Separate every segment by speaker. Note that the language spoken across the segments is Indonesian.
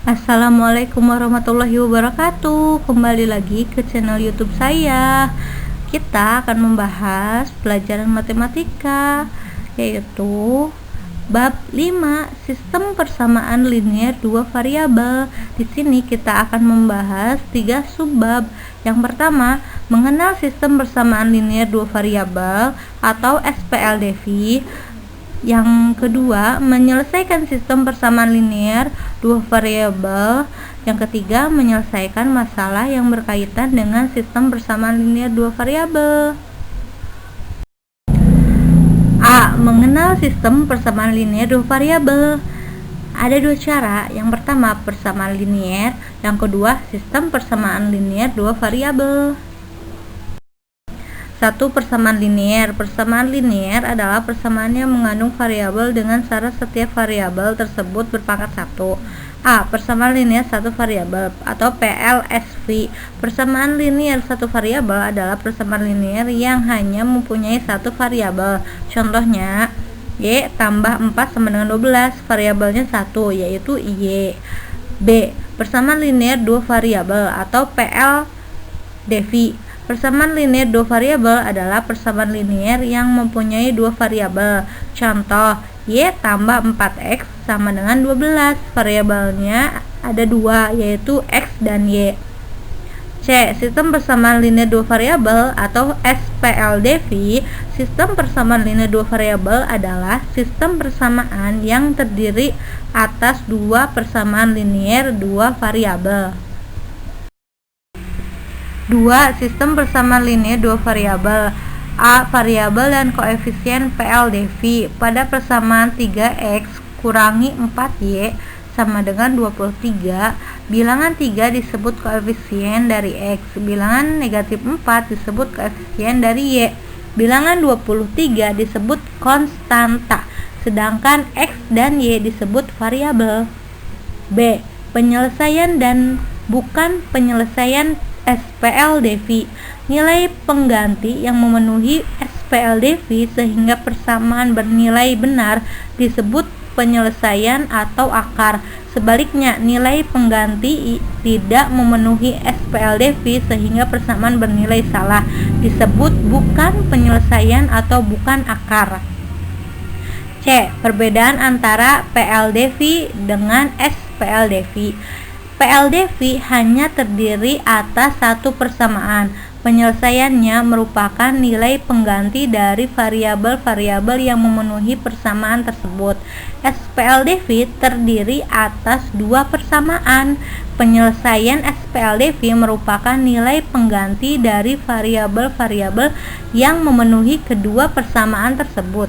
Speaker 1: Assalamualaikum warahmatullahi wabarakatuh. Kembali lagi ke channel YouTube saya. Kita akan membahas pelajaran matematika, yaitu bab 5, sistem persamaan linear dua variabel. Di sini kita akan membahas 3 subbab. Yang pertama, mengenal sistem persamaan linear dua variabel atau SPLDV. Yang kedua, menyelesaikan sistem persamaan linear dua variabel. Yang ketiga, menyelesaikan masalah yang berkaitan dengan sistem persamaan linear dua variabel. A. Mengenal sistem persamaan linear dua variabel. Ada 2 cara. Yang pertama, persamaan linear. Yang kedua, sistem persamaan linear dua variabel. 1. Persamaan linear. Persamaan linear adalah persamaan yang mengandung variabel dengan syarat setiap variabel tersebut berpangkat 1. A. Persamaan linear satu variabel atau PLSV. Persamaan linear satu variabel adalah persamaan linear yang hanya mempunyai satu variabel. Contohnya, Y tambah 4 sama dengan 12, variabelnya 1, yaitu Y. B. Persamaan linear dua variabel atau PLDV. Persamaan linear dua variabel adalah persamaan linear yang mempunyai dua variabel. Contoh, Y tambah 4X sama dengan 12. Variabelnya ada 2, yaitu X dan Y. C. Sistem persamaan linear dua variabel atau SPLDV. Sistem persamaan linear dua variabel adalah sistem persamaan yang terdiri atas dua persamaan linear dua variabel. 2. Sistem persamaan linear dua variabel. A. Variabel dan koefisien PLDV. Pada persamaan 3X kurangi 4Y sama dengan 23, bilangan 3 disebut koefisien dari X, bilangan negatif 4 disebut koefisien dari Y, bilangan 23 disebut konstanta, sedangkan X dan Y disebut variabel. B. Penyelesaian dan bukan penyelesaian SPLDV. Nilai pengganti yang memenuhi SPLDV sehingga persamaan bernilai benar disebut penyelesaian atau akar. Sebaliknya, nilai pengganti tidak memenuhi SPLDV sehingga persamaan bernilai salah disebut bukan penyelesaian atau bukan akar. C. Perbedaan antara PLDV dengan SPLDV. PLDV hanya terdiri atas satu persamaan. Penyelesaiannya merupakan nilai pengganti dari variabel-variabel yang memenuhi persamaan tersebut. SPLDV terdiri atas dua persamaan. Penyelesaian SPLDV merupakan nilai pengganti dari variabel-variabel yang memenuhi kedua persamaan tersebut.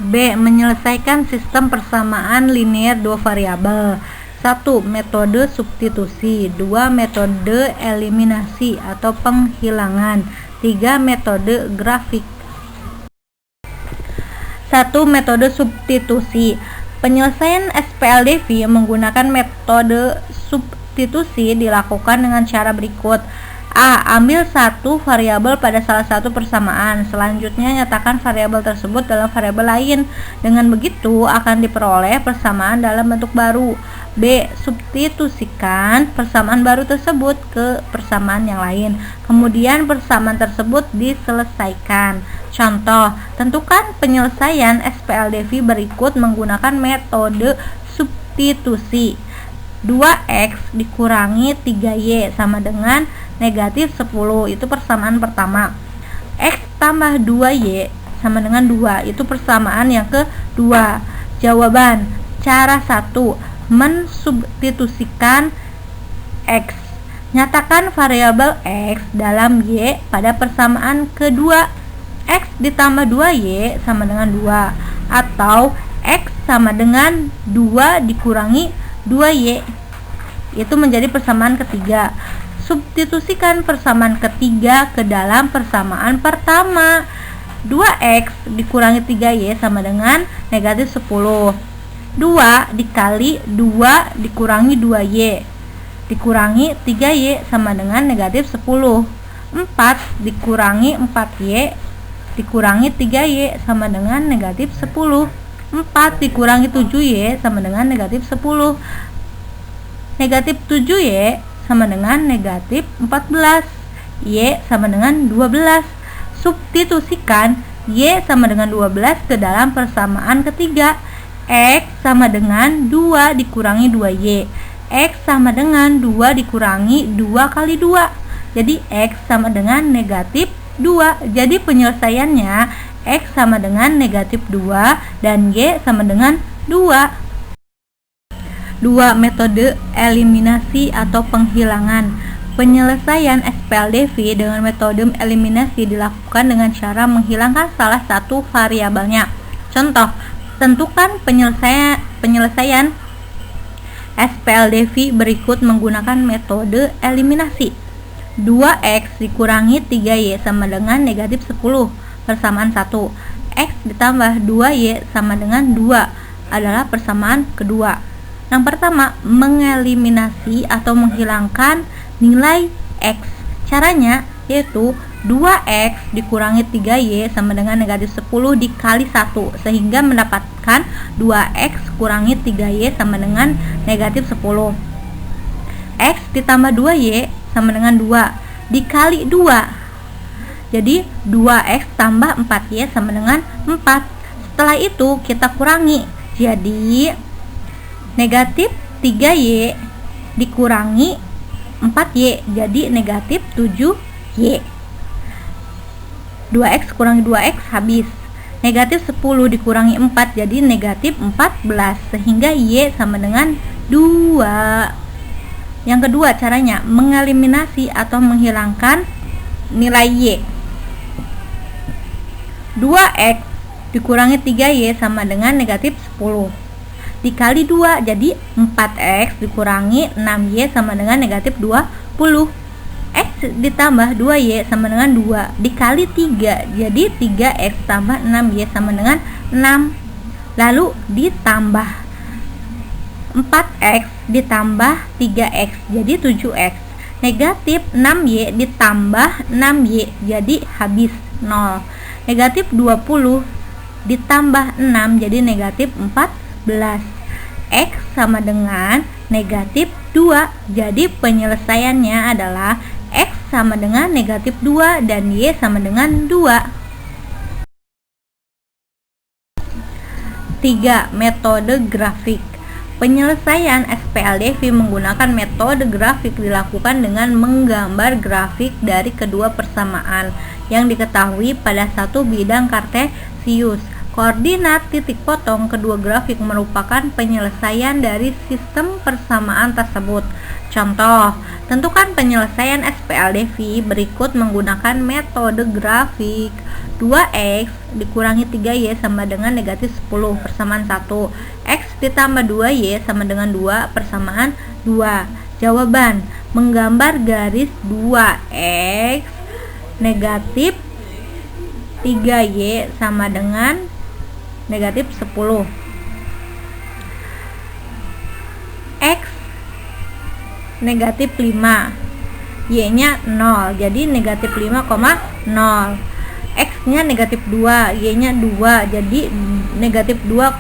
Speaker 1: B. Menyelesaikan sistem persamaan linear dua variabel. 1. Metode substitusi. 2. Metode eliminasi atau penghilangan. 3. Metode grafik. 1. Metode substitusi. Penyelesaian SPLDV menggunakan metode substitusi dilakukan dengan cara berikut. A. Ambil satu variabel pada salah satu persamaan. Selanjutnya, nyatakan variabel tersebut dalam variabel lain. Dengan begitu, akan diperoleh persamaan dalam bentuk baru. B. Substitusikan persamaan baru tersebut ke persamaan yang lain. Kemudian, persamaan tersebut diselesaikan. Contoh, tentukan penyelesaian SPLDV berikut menggunakan metode substitusi. 2X dikurangi 3Y sama dengan negatif 10, itu persamaan pertama. X tambah 2Y sama dengan 2, itu persamaan yang kedua. Jawaban, cara 1, mensubstitusikan X. Nyatakan variabel X dalam Y pada persamaan kedua. X ditambah 2Y sama dengan 2, atau X sama dengan 2 dikurangi 2Y, itu menjadi persamaan ketiga. Substitusikan persamaan ketiga ke dalam persamaan pertama. 2X dikurangi 3Y sama dengan negatif 10. 2 dikali 2 dikurangi 2Y dikurangi 3Y sama dengan negatif 10. 4 dikurangi 4Y dikurangi 3Y sama dengan negatif 10. 4 dikurangi 7Y sama dengan negatif 10. Negatif 7Y sama dengan negatif 14. Y sama dengan 12. Substitusikan Y sama dengan 12 ke dalam persamaan ketiga. X sama dengan 2 dikurangi 2Y. X sama dengan 2 dikurangi 2 kali 2. Jadi X sama dengan negatif 2. Jadi penyelesaiannya X sama dengan negatif 2 dan Y sama dengan 2. 2. Metode eliminasi atau penghilangan. Penyelesaian SPLDV dengan metode eliminasi dilakukan dengan cara menghilangkan salah satu variabelnya. Contoh, tentukan penyelesaian SPLDV berikut menggunakan metode eliminasi. 2X dikurangi 3Y sama dengan negatif 10 persamaan 1. X ditambah 2Y sama dengan 2 adalah persamaan kedua. Yang pertama, mengeliminasi atau menghilangkan nilai X. Caranya yaitu 2X dikurangi 3Y sama dengan negatif 10 dikali 1 sehingga mendapatkan 2X kurangi 3Y sama dengan negatif 10. X ditambah 2Y sama dengan 2 dikali 2. Jadi 2X tambah 4Y sama dengan 4. Setelah itu kita kurangi. Jadi negatif 3Y dikurangi 4Y jadi negatif 7Y. 2X kurangi 2X habis. Negatif 10 dikurangi 4 jadi negatif 14 sehingga Y sama dengan 2. Yang kedua caranya mengeliminasi atau menghilangkan nilai Y. 2X dikurangi 3Y sama dengan negatif 10 dikali 2 jadi 4X dikurangi 6Y sama dengan negatif 20. X ditambah 2Y sama dengan 2 dikali 3 jadi 3X tambah 6Y sama dengan 6. Lalu ditambah 4X ditambah 3X jadi 7X. Negatif 6Y ditambah 6Y jadi habis 0. Negatif 20 ditambah 6 jadi negatif 14. X sama dengan negatif 2. Jadi penyelesaiannya adalah X sama dengan negatif 2 dan Y sama dengan 2. 3. Metode grafik. Penyelesaian SPLDV menggunakan metode grafik dilakukan dengan menggambar grafik dari kedua persamaan yang diketahui pada satu bidang kartesius. Koordinat titik potong kedua grafik merupakan penyelesaian dari sistem persamaan tersebut. Contoh, tentukan penyelesaian SPLDV berikut menggunakan metode grafik. 2X dikurangi 3Y sama dengan negatif 10 persamaan 1. X ditambah 2Y sama dengan 2 persamaan 2. Jawaban, menggambar garis 2X negatif 3Y sama dengan negatif 10. X negatif 5, Y nya 0 jadi negatif 5,0. X nya negatif 2, Y nya 2 jadi negatif 2,2.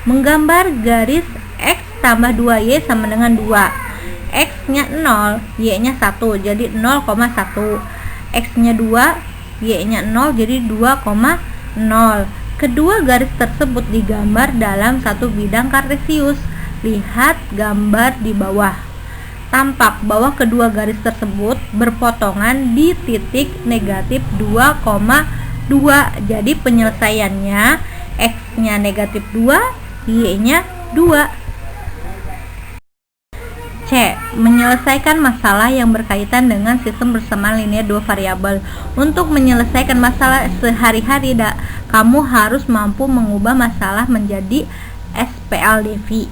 Speaker 1: Menggambar garis X tambah 2Y sama dengan 2. X nya 0, Y nya 1 jadi 0,1. X nya 2, Y nya 0 jadi 2,0. Kedua garis tersebut digambar dalam satu bidang kartesius. Lihat gambar di bawah. Tampak bahwa kedua garis tersebut berpotongan di titik negatif 2,2. Jadi penyelesaiannya X nya negatif 2, Y nya 2. C. Menyelesaikan masalah yang berkaitan dengan sistem persamaan linear dua variabel. Untuk menyelesaikan masalah sehari-hari, kamu harus mampu mengubah masalah menjadi SPLDV.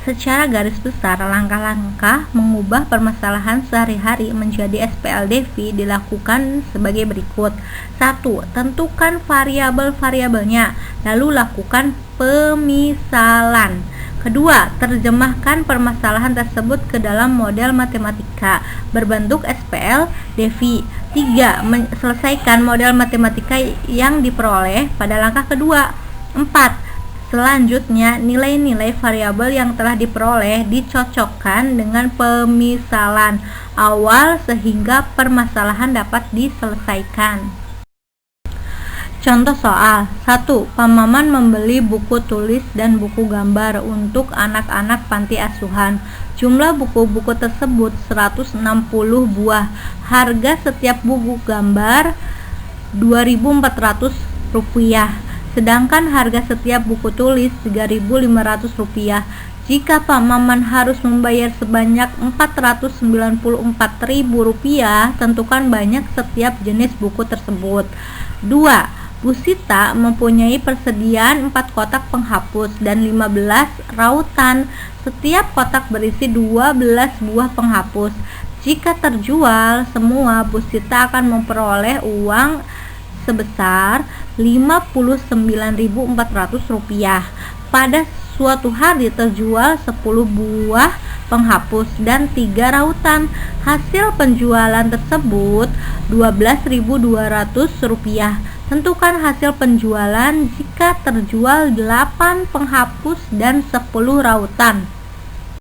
Speaker 1: Secara garis besar, langkah-langkah mengubah permasalahan sehari-hari menjadi SPLDV dilakukan sebagai berikut. 1. Tentukan variabel-variabelnya, lalu lakukan pemisalan. Kedua, terjemahkan permasalahan tersebut ke dalam model matematika berbentuk SPLDV. 3. Selesaikan model matematika yang diperoleh pada langkah kedua. 4. Selanjutnya, nilai-nilai variabel yang telah diperoleh dicocokkan dengan pemisalan awal sehingga permasalahan dapat diselesaikan. Contoh soal 1. Pak Maman membeli buku tulis dan buku gambar untuk anak-anak panti asuhan. Jumlah buku-buku tersebut 160 buah. Harga setiap buku gambar Rp2.400. Sedangkan harga setiap buku tulis Rp3.500. Jika Pak Maman harus membayar sebanyak Rp494.000, tentukan banyak setiap jenis buku tersebut. 2. Bu Sita mempunyai persediaan 4 kotak penghapus dan 15 rautan. Setiap kotak berisi 12 buah penghapus. Jika terjual semua, Bu Sita akan memperoleh uang sebesar Rp59.400. Pada suatu hari terjual 10 buah penghapus dan 3 rautan. Hasil penjualan tersebut Rp12.200. Tentukan hasil penjualan jika terjual 8 penghapus dan 10 rautan.